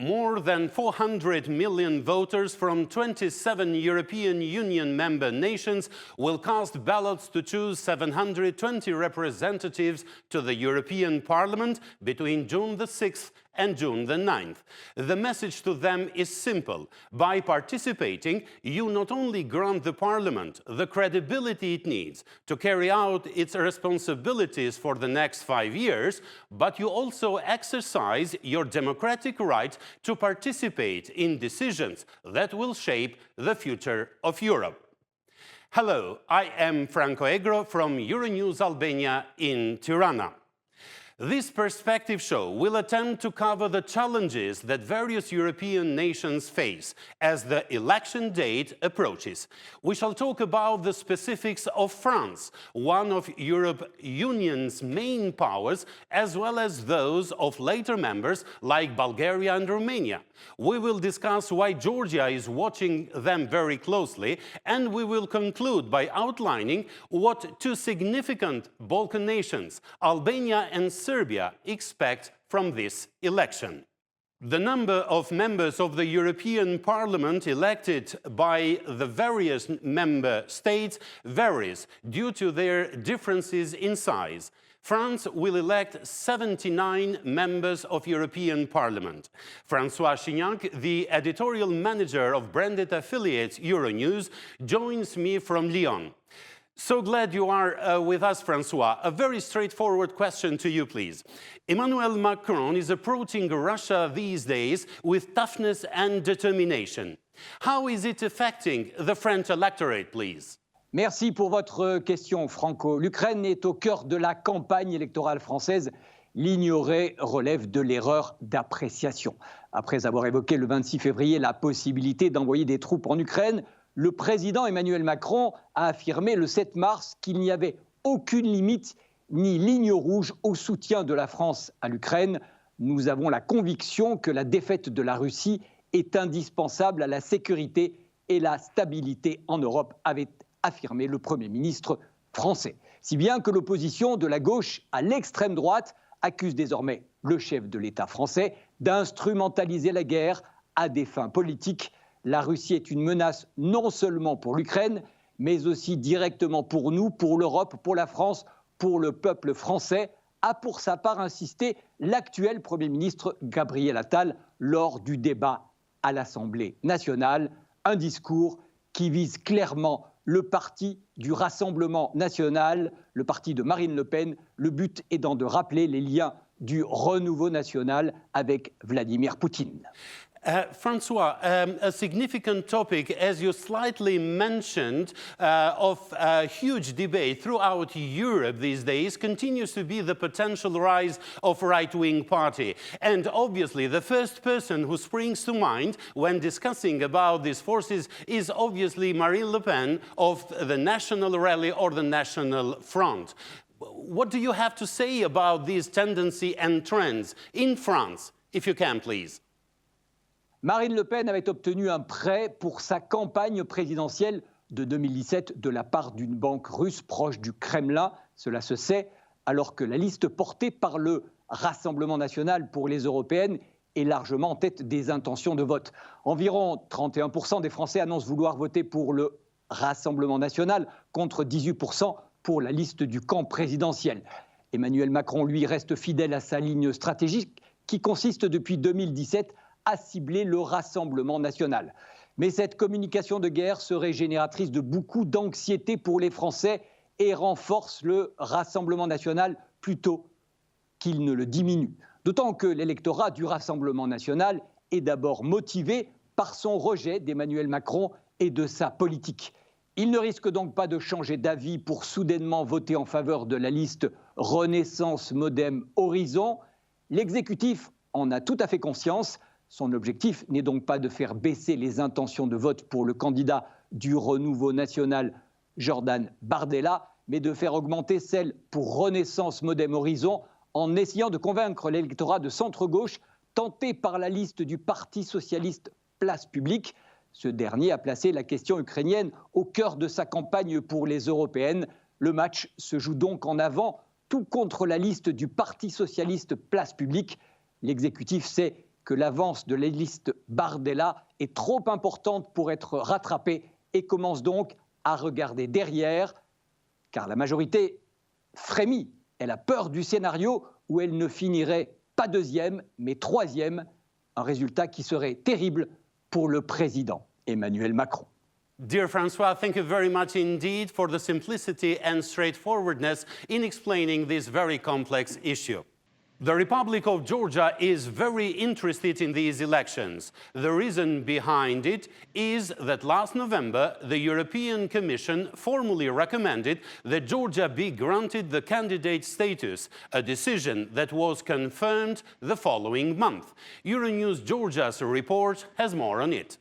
More than 400 million voters from 27 European Union member nations will cast ballots to choose 720 representatives to the European Parliament between June the 6th and June the 9th. The message to them is simple. By participating, you not only grant the Parliament the credibility it needs to carry out its responsibilities for the next 5 years, but you also exercise your democratic right to participate in decisions that will shape the future of Europe. Hello, I am Franco Egro from Euronews Albania in Tirana. This perspective show will attempt to cover the challenges that various European nations face as the election date approaches. We shall talk about the specifics of France, one of Europe's Union's main powers, as well as those of later members like Bulgaria and Romania. We will discuss why Georgia is watching them very closely, and we will conclude by outlining what two significant Balkan nations, Albania and Serbia, expect from this election. The number of members of the European Parliament elected by the various member states varies due to their differences in size. France will elect 79 members of European Parliament. François Chignac, the editorial manager of branded affiliate Euronews, joins me from Lyon. So glad you are with us, François. A very straightforward question to you, please. Emmanuel Macron is approaching Russia these days with toughness and determination. How is it affecting the French electorate, please? Merci pour votre question, Franco. L'Ukraine est au cœur de la campagne électorale française. L'ignorer relève de l'erreur d'appréciation. Après avoir évoqué le 26 février la possibilité d'envoyer des troupes en Ukraine, le président Emmanuel Macron a affirmé le 7 mars qu'il n'y avait aucune limite ni ligne rouge au soutien de la France à l'Ukraine. Nous avons la conviction que la défaite de la Russie est indispensable à la sécurité et la stabilité en Europe, avait affirmé le Premier ministre français. Si bien que l'opposition de la gauche à l'extrême droite accuse désormais le chef de l'État français d'instrumentaliser la guerre à des fins politiques. La Russie est une menace non seulement pour l'Ukraine, mais aussi directement pour nous, pour l'Europe, pour la France, pour le peuple français, a pour sa part insisté l'actuel Premier ministre Gabriel Attal lors du débat à l'Assemblée nationale. Un discours qui vise clairement le parti du Rassemblement national, le parti de Marine Le Pen, le but étant de rappeler les liens du renouveau national avec Vladimir Poutine. François, a significant topic, as you slightly mentioned, of a huge debate throughout Europe these days continues to be the potential rise of right-wing party. And obviously, the first person who springs to mind when discussing about these forces is obviously Marine Le Pen of the National Rally or the National Front. What do you have to say about these tendencies and trends in France, if you can, please? Marine Le Pen avait obtenu un prêt pour sa campagne présidentielle de 2017 de la part d'une banque russe proche du Kremlin. Cela se sait, alors que la liste portée par le Rassemblement national pour les européennes est largement en tête des intentions de vote. Environ 31% des Français annoncent vouloir voter pour le Rassemblement national, contre 18% pour la liste du camp présidentiel. Emmanuel Macron, lui, reste fidèle à sa ligne stratégique qui consiste depuis 2017 à cibler le Rassemblement national. Mais cette communication de guerre serait génératrice de beaucoup d'anxiété pour les Français et renforce le Rassemblement national plutôt qu'il ne le diminue. D'autant que l'électorat du Rassemblement national est d'abord motivé par son rejet d'Emmanuel Macron et de sa politique. Il ne risque donc pas de changer d'avis pour soudainement voter en faveur de la liste Renaissance Modem Horizon. L'exécutif en a tout à fait conscience. Son objectif n'est donc pas de faire baisser les intentions de vote pour le candidat du Renouveau national, Jordan Bardella, mais de faire augmenter celles pour Renaissance Modem Horizon en essayant de convaincre l'électorat de centre-gauche tenté par la liste du Parti socialiste Place publique. Ce dernier a placé la question ukrainienne au cœur de sa campagne pour les européennes. Le match se joue donc en avant, tout contre la liste du Parti socialiste Place publique. L'exécutif sait que l'avance de la liste Bardella est trop importante pour être rattrapée et commence donc à regarder derrière, car la majorité frémit. Elle a peur du scénario où elle ne finirait pas deuxième, mais troisième, un résultat qui serait terrible pour le président Emmanuel Macron. Dear Francois, thank you very much indeed for the simplicity and straightforwardness in explaining this very complex issue. The Republic of Georgia is very interested in these elections. The reason behind it is that last November, the European Commission formally recommended that Georgia be granted the candidate status, a decision that was confirmed the following month. Euronews Georgia's report has more on it.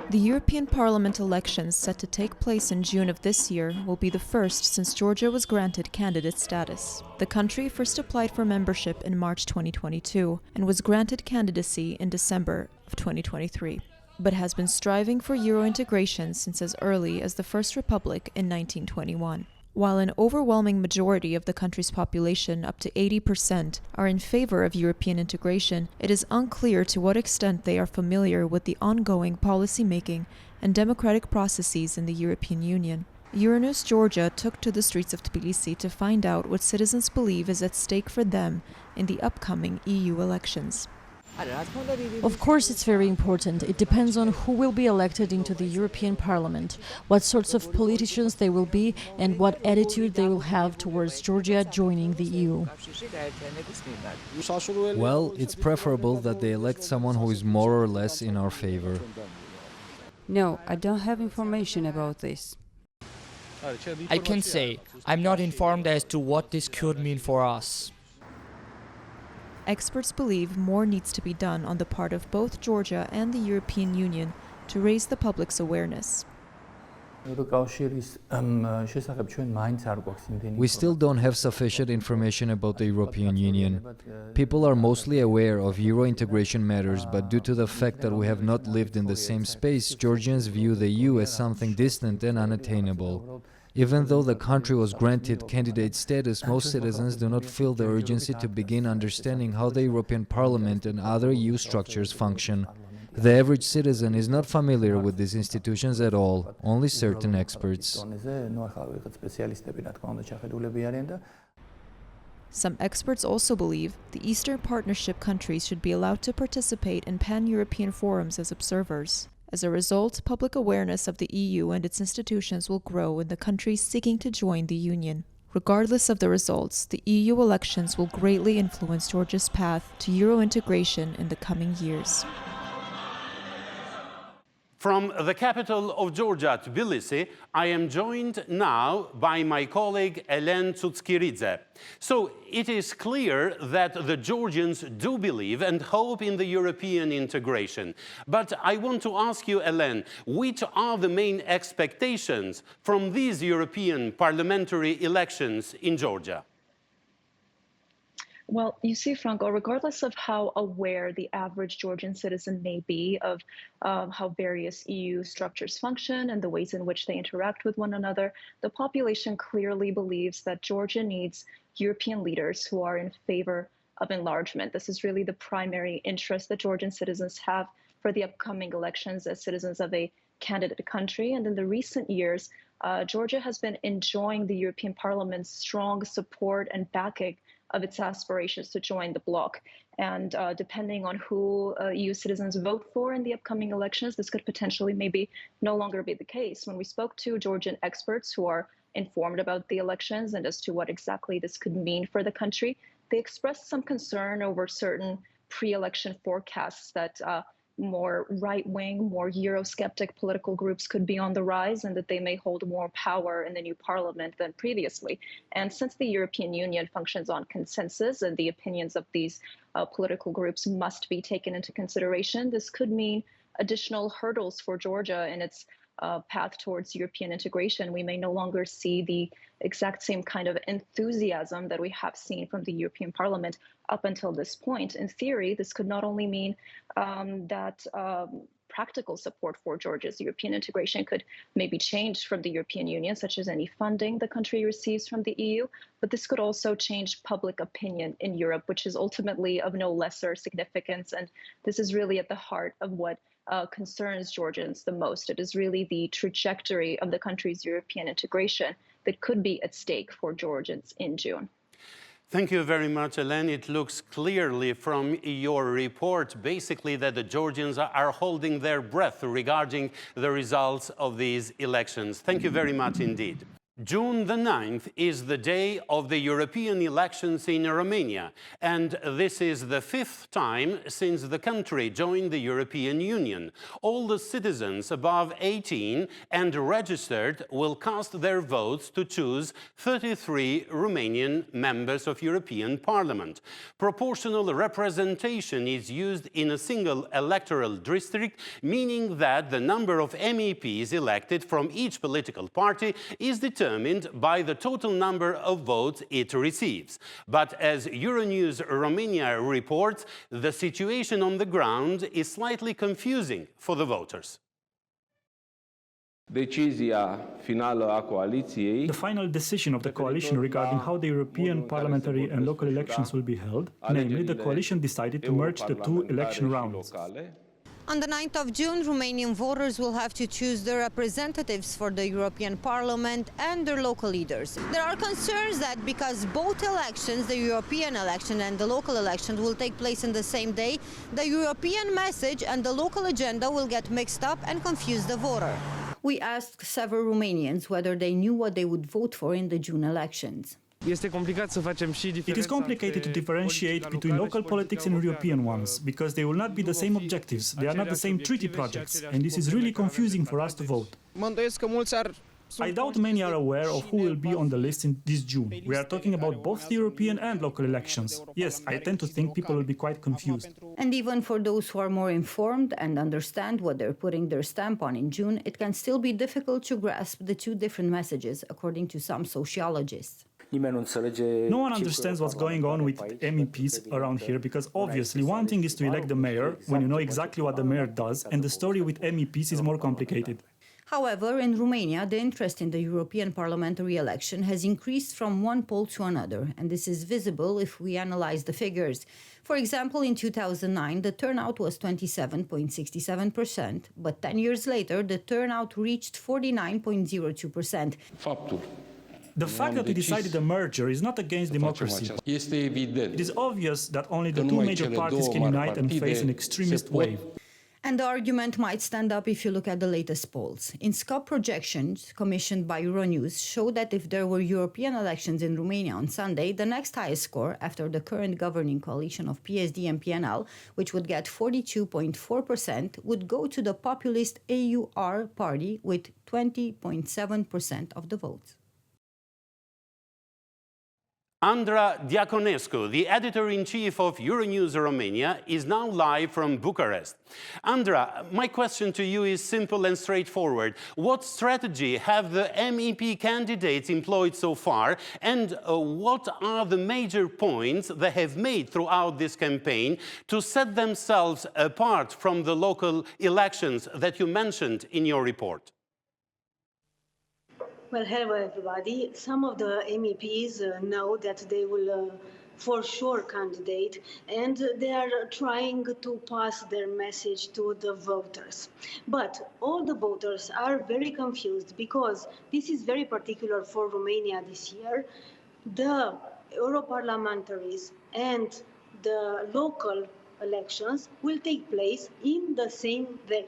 The European Parliament elections set to take place in June of this year will be the first since Georgia was granted candidate status. The country first applied for membership in March 2022 and was granted candidacy in December of 2023, but has been striving for Euro integration since as early as the First Republic in 1921. While an overwhelming majority of the country's population, up to 80%, are in favor of European integration, it is unclear to what extent they are familiar with the ongoing policy-making and democratic processes in the European Union. Euronews Georgia took to the streets of Tbilisi to find out what citizens believe is at stake for them in the upcoming EU elections. Of course, it's very important. It depends on who will be elected into the European Parliament, what sorts of politicians they will be, and what attitude they will have towards Georgia joining the EU. Well, it's preferable that they elect someone who is more or less in our favor. No, I don't have information about this. I can say I'm not informed as to what this could mean for us. Experts believe more needs to be done on the part of both Georgia and the European Union to raise the public's awareness. We still don't have sufficient information about the European Union. People are mostly aware of Euro integration matters, but due to the fact that we have not lived in the same space, Georgians view the EU as something distant and unattainable. Even though the country was granted candidate status, most citizens do not feel the urgency to begin understanding how the European Parliament and other EU structures function. The average citizen is not familiar with these institutions at all, only certain experts. Some experts also believe the Eastern Partnership countries should be allowed to participate in pan-European forums as observers. As a result, public awareness of the EU and its institutions will grow in the countries seeking to join the Union. Regardless of the results, the EU elections will greatly influence Georgia's path to Euro integration in the coming years. From the capital of Georgia, Tbilisi, I am joined now by my colleague Elen Tsutskiridze. So it is clear that the Georgians do believe and hope in the European integration. But I want to ask you, Elen, which are the main expectations from these European parliamentary elections in Georgia? Well, you see, Franco, regardless of how aware the average Georgian citizen may be of how various EU structures function and the ways in which they interact with one another, the population clearly believes that Georgia needs European leaders who are in favor of enlargement. This is really the primary interest that Georgian citizens have for the upcoming elections as citizens of a candidate country. And in the recent years, Georgia has been enjoying the European Parliament's strong support and backing of its aspirations to join the bloc. And depending on who EU citizens vote for in the upcoming elections, this could potentially maybe no longer be the case. When we spoke to Georgian experts who are informed about the elections and as to what exactly this could mean for the country, they expressed some concern over certain pre-election forecasts that more right-wing, more Eurosceptic political groups could be on the rise and that they may hold more power in the new parliament than previously. And since the European Union functions on consensus and the opinions of these political groups must be taken into consideration, this could mean additional hurdles for Georgia in its path towards European integration. We may no longer see the exact same kind of enthusiasm that we have seen from the European Parliament up until this point. In theory, this could not only mean that practical support for Georgia's European integration could maybe change from the European Union, such as any funding the country receives from the EU. But this could also change public opinion in Europe, which is ultimately of no lesser significance. And this is really at the heart of what concerns Georgians the most. It is really the trajectory of the country's European integration that could be at stake for Georgians in June. Thank you very much, Hélène. It looks clearly from your report, basically, that the Georgians are holding their breath regarding the results of these elections. Thank you very much indeed. June the 9th is the day of the European elections in Romania, and this is the 5th time since the country joined the European Union. All the citizens above 18 and registered will cast their votes to choose 33 Romanian members of European Parliament. Proportional representation is used in a single electoral district, meaning that the number of MEPs elected from each political party is determined by the total number of votes it receives. But as Euronews Romania reports, the situation on the ground is slightly confusing for the voters. The final decision of the coalition regarding how the European parliamentary and local elections will be held, namely the coalition decided to merge the two election rounds. On the 9th of June, Romanian voters will have to choose their representatives for the European Parliament and their local leaders. There are concerns that because both elections, the European election and the local election, will take place in the same day, the European message and the local agenda will get mixed up and confuse the voter. We asked several Romanians whether they knew what they would vote for in the June elections. It is complicated to differentiate between local politics and European ones, because they will not be the same objectives, they are not the same treaty projects, and this is really confusing for us to vote. I doubt many are aware of who will be on the list in this June. We are talking about both the European and local elections. Yes, I tend to think people will be quite confused. And even for those who are more informed and understand what they're putting their stamp on in June, it can still be difficult to grasp the two different messages, according to some sociologists. No one understands what's going on with MEPs around here, because obviously one thing is to elect the mayor when you know exactly what the mayor does, and the story with MEPs is more complicated. However, in Romania, the interest in the European parliamentary election has increased from one poll to another, and this is visible if we analyze the figures. For example, in 2009, the turnout was 27.67%, but 10 years later, the turnout reached 49.02%. The fact that we decided a merger is not against democracy. It is obvious that only the two major parties can unite and face an extremist wave. And the argument might stand up if you look at the latest polls. In-scope projections commissioned by Euronews show that if there were European elections in Romania on Sunday, the next highest score, after the current governing coalition of PSD and PNL, which would get 42.4%, would go to the populist AUR party with 20.7% of the votes. Andra Diaconescu, the editor-in-chief of Euronews Romania, is now live from Bucharest. Andra, my question to you is simple and straightforward. What strategy have the MEP candidates employed so far, and what are the major points they have made throughout this campaign to set themselves apart from the local elections that you mentioned in your report? Well, hello, everybody. Some of the MEPs know that they will for sure candidate, and they are trying to pass their message to the voters. But all the voters are very confused, because this is very particular for Romania this year. The Europarlamentaries and the local elections will take place in the same day.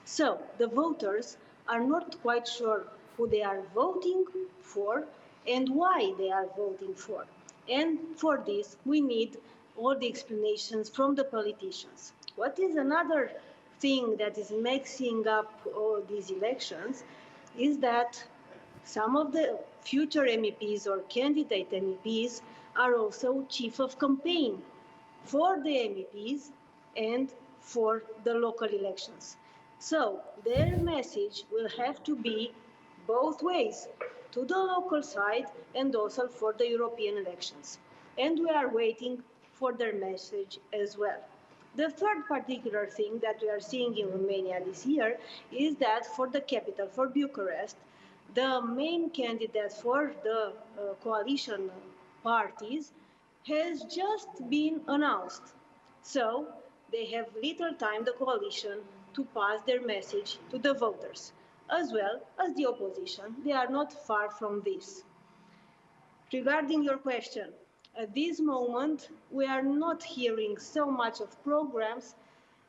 So the voters are not quite sure who they are voting for and why they are voting for. And for this, we need all the explanations from the politicians. What is another thing that is mixing up all these elections is that some of the future MEPs or candidate MEPs are also chief of campaign for the MEPs and for the local elections. So their message will have to be both ways, to the local side and also for the European elections. And we are waiting for their message as well. The third particular thing that we are seeing in Romania this year is that for the capital, for Bucharest, the main candidate for the coalition parties has just been announced. So they have little time, the coalition, to pass their message to the voters, as well as the opposition. They are not far from this. Regarding your question, at this moment, we are not hearing so much of programs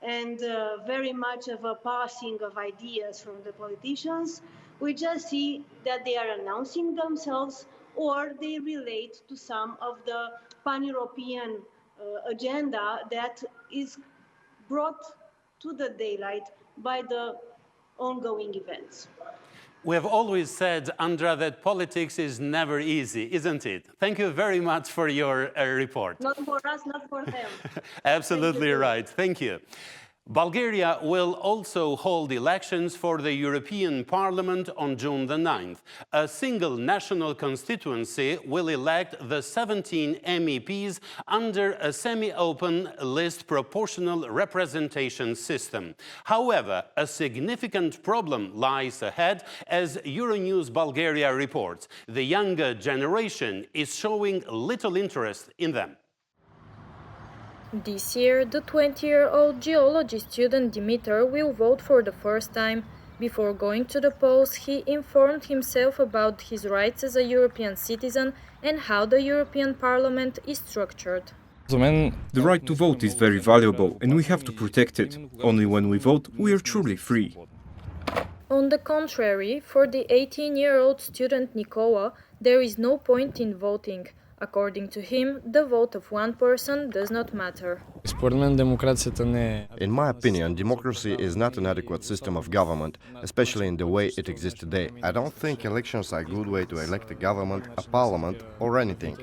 and very much of a passing of ideas from the politicians. We just see that they are announcing themselves or they relate to some of the pan-European agenda that is brought to the daylight by the ongoing events. We have always said, Andra, that politics is never easy, isn't it? Thank you very much for your report. Not for us, not for them. Absolutely right. Thank you. Bulgaria will also hold elections for the European Parliament on June the 9th. A single national constituency will elect the 17 MEPs under a semi-open list proportional representation system. However, a significant problem lies ahead, as Euronews Bulgaria reports. The younger generation is showing little interest in them. This year, the 20-year-old geology student Dimitar will vote for the first time. Before going to the polls, he informed himself about his rights as a European citizen and how the European Parliament is structured. The right to vote is very valuable and we have to protect it. Only when we vote, we are truly free. On the contrary, for the 18-year-old student Nicola, there is no point in voting. According to him, the vote of one person does not matter. In my opinion, democracy is not an adequate system of government, especially in the way it exists today. I don't think elections are a good way to elect a government, a parliament, or anything.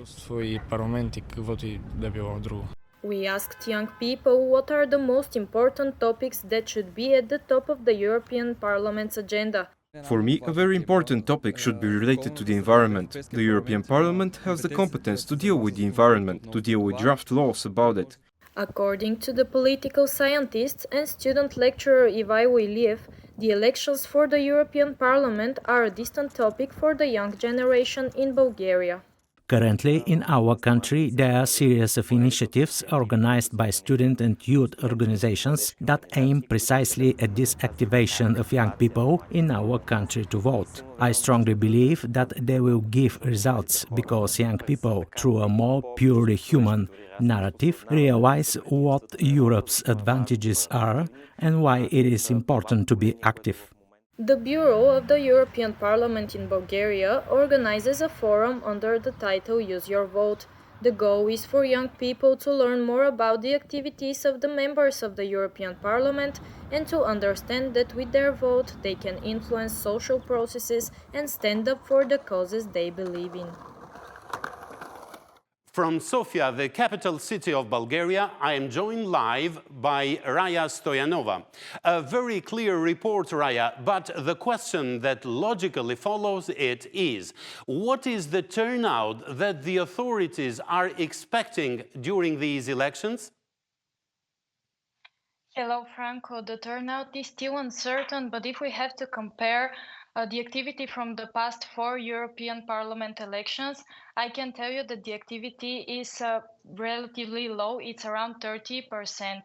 We asked young people what are the most important topics that should be at the top of the European Parliament's agenda. For me, a very important topic should be related to the environment. The European Parliament has the competence to deal with the environment, to deal with draft laws about it. According to the political scientist and student lecturer Ivailo Iliev, the elections for the European Parliament are a distant topic for the young generation in Bulgaria. Currently, in our country, there are a series of initiatives organized by student and youth organizations that aim precisely at this activation of young people in our country to vote. I strongly believe that they will give results because young people, through a more purely human narrative, realize what Europe's advantages are and why it is important to be active. The Bureau of the European Parliament in Bulgaria organizes a forum under the title Use Your Vote. The goal is for young people to learn more about the activities of the members of the European Parliament and to understand that with their vote they can influence social processes and stand up for the causes they believe in. From Sofia, the capital city of Bulgaria, I am joined live by Raya Stoyanova. A very clear report, Raya, but the question that logically follows it is, what is the turnout that the authorities are expecting during these elections? Hello, Franco. The turnout is still uncertain, but if we have to compare the activity from the past 4 European Parliament elections, I can tell you that the activity is relatively low. It's around 30%.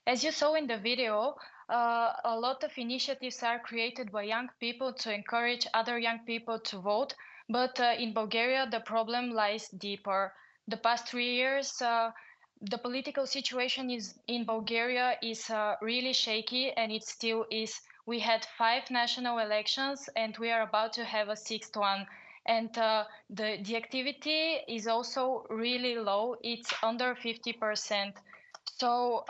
As you saw in the video, a lot of initiatives are created by young people to encourage other young people to vote. But in Bulgaria, the problem lies deeper. The past 3 years, the political situation in Bulgaria is really shaky, and it still is. We had 5 national elections and we are about to have a 6th one. And the activity is also really low. It's under 50%. So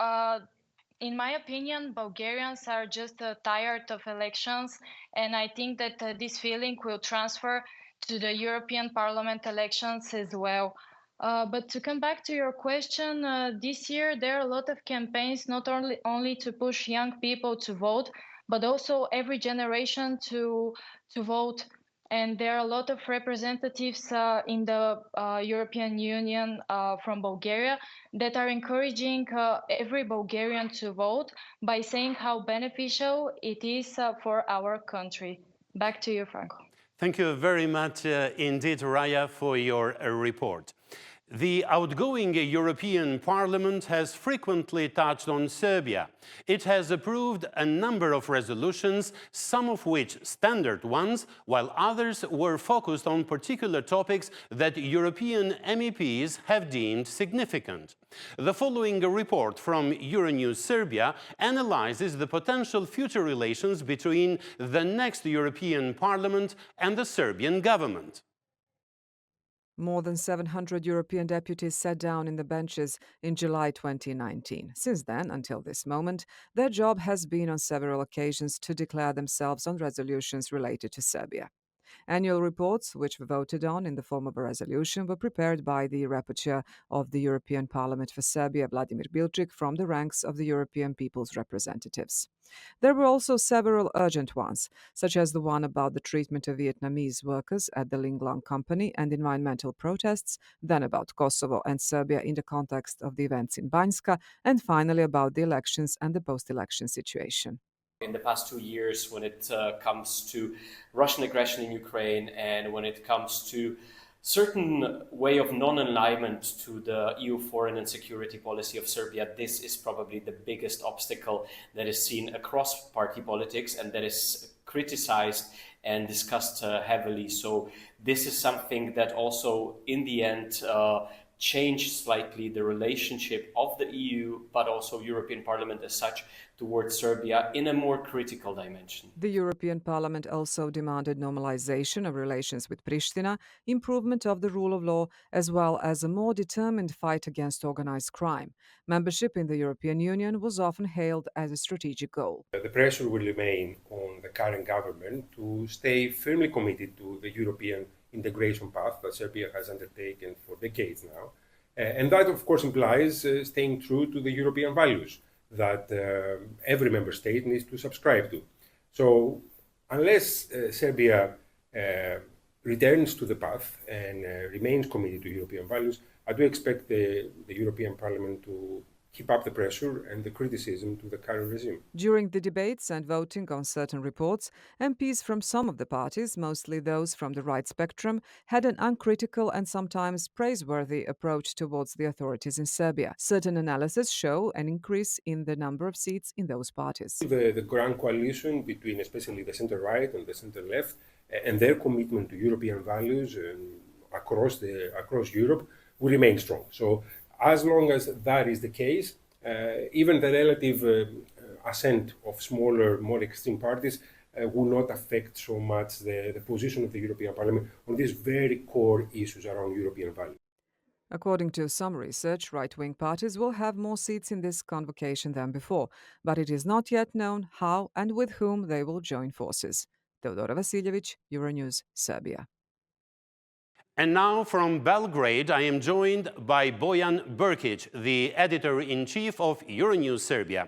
in my opinion, Bulgarians are just tired of elections. And I think that this feeling will transfer to the European Parliament elections as well. But to come back to your question, this year there are a lot of campaigns, not only to push young people to vote, but also every generation to vote. and there are a lot of representatives in the European Union from Bulgaria that are encouraging every Bulgarian to vote by saying how beneficial it is for our country. Back to you, Franco. Thank you very much indeed, Raya, for your report. The outgoing European Parliament has frequently touched on Serbia. It has approved a number of resolutions, some of which standard ones, while others were focused on particular topics that European MEPs have deemed significant. The following report from Euronews Serbia analyzes the potential future relations between the next European Parliament and the Serbian government. More than 700 European deputies sat down in the benches in July 2019. Since then, until this moment, their job has been on several occasions to declare themselves on resolutions related to Serbia. Annual reports, which were voted on in the form of a resolution, were prepared by the rapporteur of the European Parliament for Serbia, Vladimir Bilčić, from the ranks of the European People's Representatives. There were also several urgent ones, such as the one about the treatment of Vietnamese workers at the Linglong company and environmental protests, then about Kosovo and Serbia in the context of the events in Banjska, and finally about the elections and the post-election situation. In the past 2 years, when it comes to Russian aggression in Ukraine and when it comes to certain way of non-alignment to the EU foreign and security policy of Serbia, this is probably the biggest obstacle that is seen across party politics and that is criticized and discussed heavily. So this is something that also in the end changed slightly the relationship of the EU, but also European Parliament as such, towards Serbia in a more critical dimension. The European Parliament also demanded normalization of relations with Pristina, improvement of the rule of law, as well as a more determined fight against organized crime. Membership in the European Union was often hailed as a strategic goal. The pressure will remain on the current government to stay firmly committed to the European integration path that Serbia has undertaken for decades now. And that, of course, implies staying true to the European values that every member state needs to subscribe to. So unless Serbia returns to the path and remains committed to European values, I do expect the European Parliament to keep up the pressure and the criticism to the current regime. During the debates and voting on certain reports, MPs from some of the parties, mostly those from the right spectrum, had an uncritical and sometimes praiseworthy approach towards the authorities in Serbia. Certain analyses show an increase in the number of seats in those parties. The grand coalition between especially the center-right and the center-left and their commitment to European values across Europe will remain strong. So as long as that is the case, even the relative ascent of smaller, more extreme parties will not affect so much the position of the European Parliament on these very core issues around European values. According to some research, right-wing parties will have more seats in this convocation than before, but it is not yet known how and with whom they will join forces. Teodora Vasiljević, Euronews, Serbia. And now from Belgrade, I am joined by Bojan Brkić, the editor-in-chief of Euronews Serbia.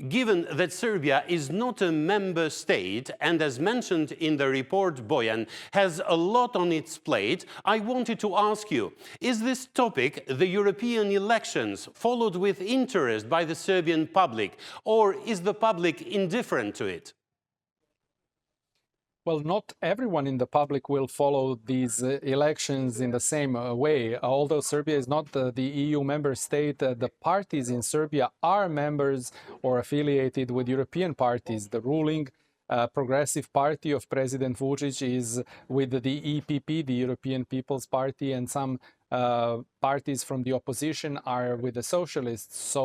Given that Serbia is not a member state and, as mentioned in the report, Bojan, has a lot on its plate, I wanted to ask you, is this topic, the European elections, followed with interest by the Serbian public, or is the public indifferent to it? Well, not everyone in the public will follow these elections in the same way. Although Serbia is not the EU member state, the parties in Serbia are members or affiliated with European parties. The ruling Progressive Party of President Vučić is with the EPP, the European People's Party, and some parties from the opposition are with the socialists.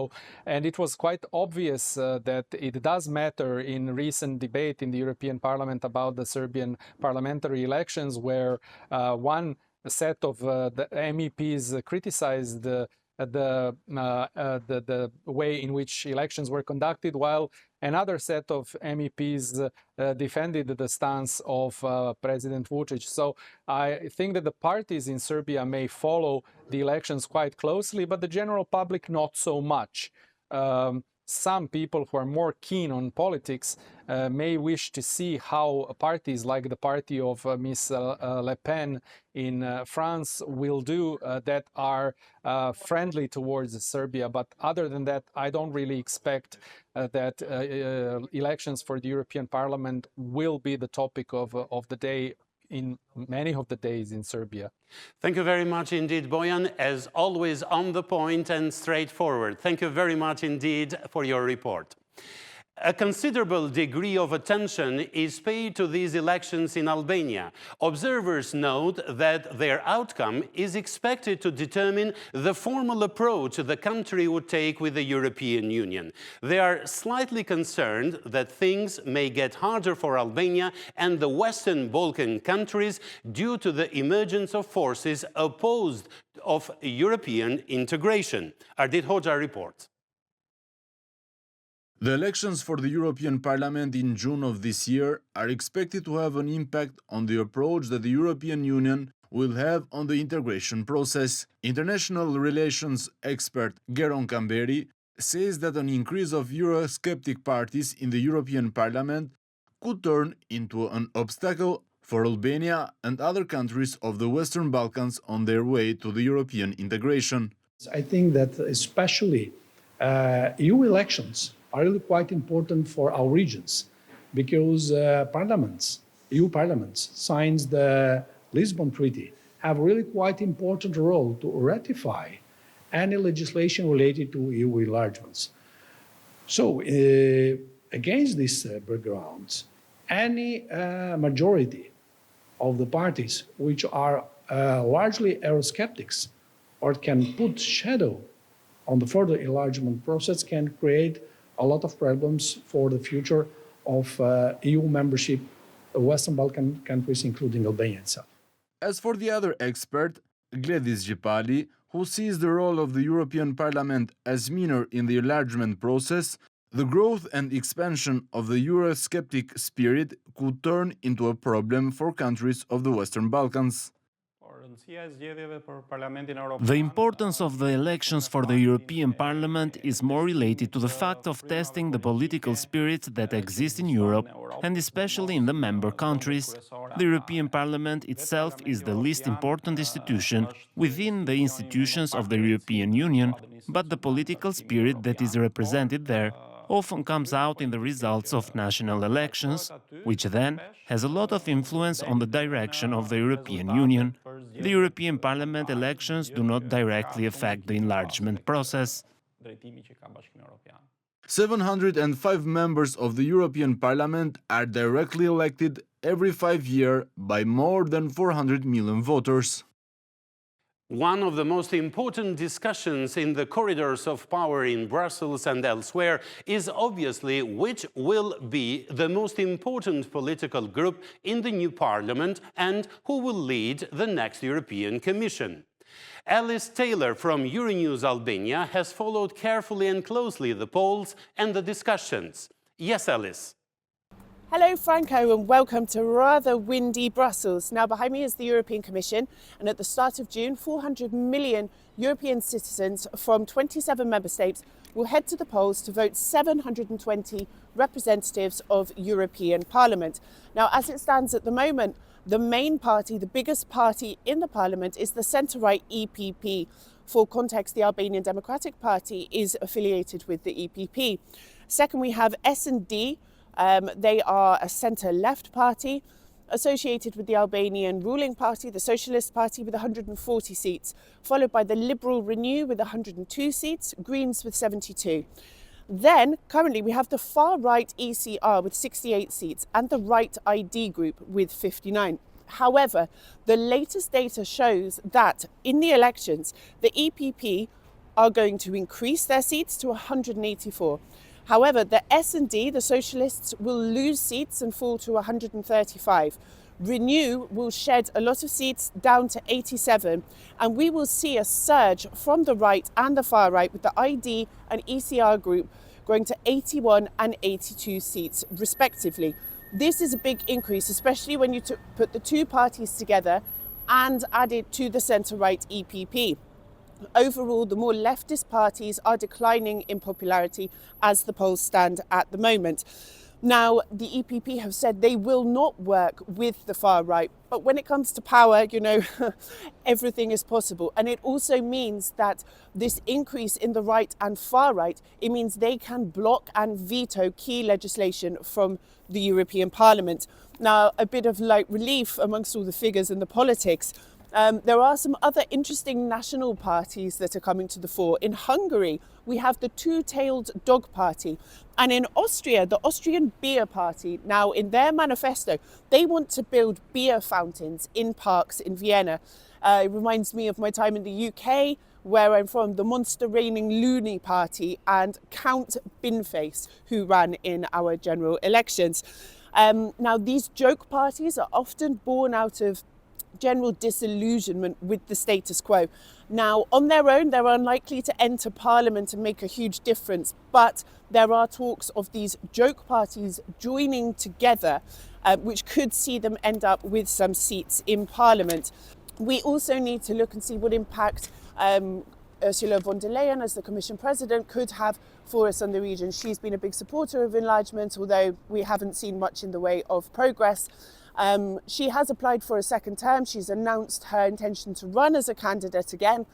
And it was quite obvious that it does matter in recent debate in the European Parliament about the Serbian parliamentary elections, where one set of the MEPs criticized the way in which elections were conducted, while another set of MEPs defended the stance of President Vučić. So I think that the parties in Serbia may follow the elections quite closely, but the general public not so much. some people who are more keen on politics may wish to see how parties like the party of Ms. Le Pen in France will do that are friendly towards Serbia. But other than that, I don't really expect that elections for the European Parliament will be the topic of the day in many of the days in Serbia. Thank you very much indeed, Bojan, as always on the point and straightforward. Thank you very much indeed for your report. A considerable degree of attention is paid to these elections in Albania. Observers note that their outcome is expected to determine the formal approach the country would take with the European Union. They are slightly concerned that things may get harder for Albania and the Western Balkan countries due to the emergence of forces opposed of European integration. Ardit Hoxha reports. The elections for the European Parliament in June of this year are expected to have an impact on the approach that the European Union will have on the integration process. International relations expert Geron Kamberi says that an increase of Eurosceptic parties in the European Parliament could turn into an obstacle for Albania and other countries of the Western Balkans on their way to the European integration. I think that especially EU elections are really quite important for our regions because EU parliaments signs the Lisbon Treaty have really quite important role to ratify any legislation related to EU enlargements. So against this background, any majority of the parties which are largely Eurosceptics or can put shadow on the further enlargement process can create a lot of problems for the future of EU membership of Western Balkan countries, including Albania itself. As for the other expert, Gledis Gjepali, who sees the role of the European Parliament as minor in the enlargement process, the growth and expansion of the Eurosceptic spirit could turn into a problem for countries of the Western Balkans. The importance of the elections for the European Parliament is more related to the fact of testing the political spirit that exists in Europe, and especially in the member countries. The European Parliament itself is the least important institution within the institutions of the European Union, but the political spirit that is represented there often comes out in the results of national elections, which then has a lot of influence on the direction of the European Union. The European Parliament elections do not directly affect the enlargement process. 705 members of the European Parliament are directly elected every 5 years by more than 400 million voters. One of the most important discussions in the corridors of power in Brussels and elsewhere is obviously which will be the most important political group in the new parliament and who will lead the next European Commission. Alice Taylor from Euronews Albania has followed carefully and closely the polls and the discussions. Yes, Alice. Hello Franco and welcome to rather windy Brussels. Now behind me is the European Commission, and at the start of June 400 million European citizens from 27 member states will head to the polls to vote 720 representatives of European Parliament. Now as it stands at the moment, the main party, the biggest party in the Parliament is the centre-right EPP. For context, the Albanian Democratic Party is affiliated with the EPP. Second, we have S&D. They are a centre-left party associated with the Albanian ruling party, the Socialist Party, with 140 seats, followed by the Liberal Renew with 102 seats, Greens with 72. Then, currently, we have the far-right ECR with 68 seats and the Right ID Group with 59. However, the latest data shows that in the elections, the EPP are going to increase their seats to 184. However, the S&D, the Socialists, will lose seats and fall to 135. Renew will shed a lot of seats down to 87, and we will see a surge from the right and the far right with the ID and ECR group going to 81 and 82 seats respectively. This is a big increase, especially when you put the two parties together and add it to the centre-right EPP. overall, the more leftist parties are declining in popularity as the polls stand at the moment. Now, the EPP have said they will not work with the far right, but when it comes to power, you know, everything is possible. And it also means that this increase in the right and far right, it means they can block and veto key legislation from the European Parliament. Now, a bit of light relief amongst all the figures and the politics. There are some other interesting national parties that are coming to the fore. In Hungary, we have the two-tailed dog party. And in Austria, the Austrian Beer Party, now in their manifesto, they want to build beer fountains in parks in Vienna. It reminds me of my time in the UK, where I'm from, the monster reigning Looney Party and Count Binface, who ran in our general elections. Now, these joke parties are often born out of general disillusionment with the status quo. Now, on their own, they're unlikely to enter Parliament and make a huge difference, but there are talks of these joke parties joining together, which could see them end up with some seats in Parliament. We also need to look and see what impact Ursula von der Leyen, as the Commission President, could have for us in the region. She's been a big supporter of enlargement, although we haven't seen much in the way of progress. She has applied for a second term. She's announced her intention to run as a candidate again.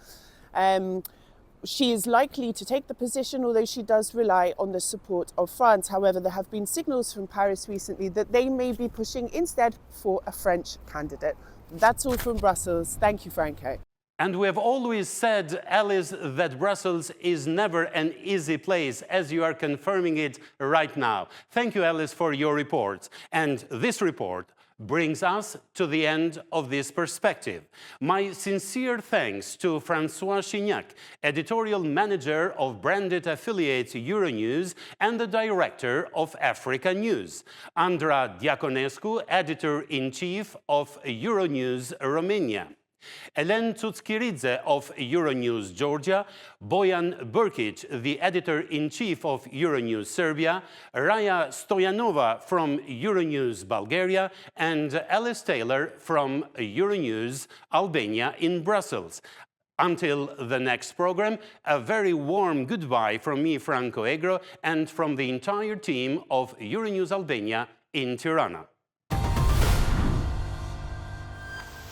She is likely to take the position, although she does rely on the support of France. However, there have been signals from Paris recently that they may be pushing instead for a French candidate. That's all from Brussels. Thank you, Franco. And we have always said, Alice, that Brussels is never an easy place, as you are confirming it right now. Thank you, Alice, for your report. And this report brings us to the end of this perspective. My sincere thanks to François Chignac, editorial manager of branded affiliate Euronews and the director of Africa News, Andra Diaconescu, editor-in-chief of Euronews Romania, Elen Tsutskiridze of Euronews Georgia, Bojan Burkic, the editor-in-chief of Euronews Serbia, Raya Stoyanova from Euronews Bulgaria, and Alice Taylor from Euronews Albania in Brussels. Until the next program, a very warm goodbye from me, Franco Egro, and from the entire team of Euronews Albania in Tirana.